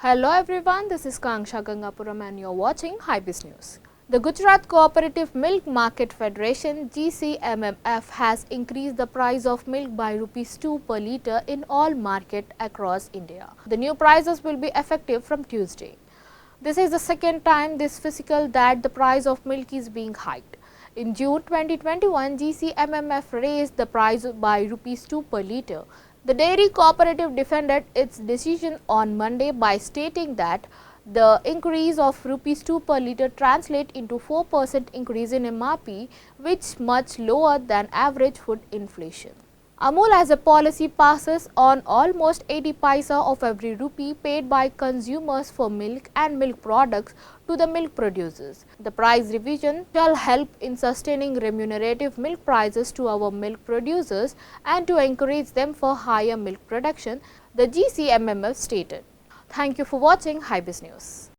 Hello everyone, this is Kanksha Gangapuram and you are watching Hybiz News. The Gujarat Cooperative Milk Market Federation GCMMF has increased the price of milk by ₹2 per litre in all markets across India. The new prices will be effective from Tuesday. This is the second time this fiscal that the price of milk is being hiked. In June 2021, GCMMF raised the price by ₹2 per litre. The dairy cooperative defended its decision on Monday by stating that the increase of ₹2 per litre translates into 4% increase in MRP, which is much lower than average food inflation. Amul as a policy passes on almost 80 paise of every rupee paid by consumers for milk and milk products to the milk producers. The price revision shall help in sustaining remunerative milk prices to our milk producers and to encourage them for higher milk production, the GCMMF stated. Thank you for watching Hybiz News.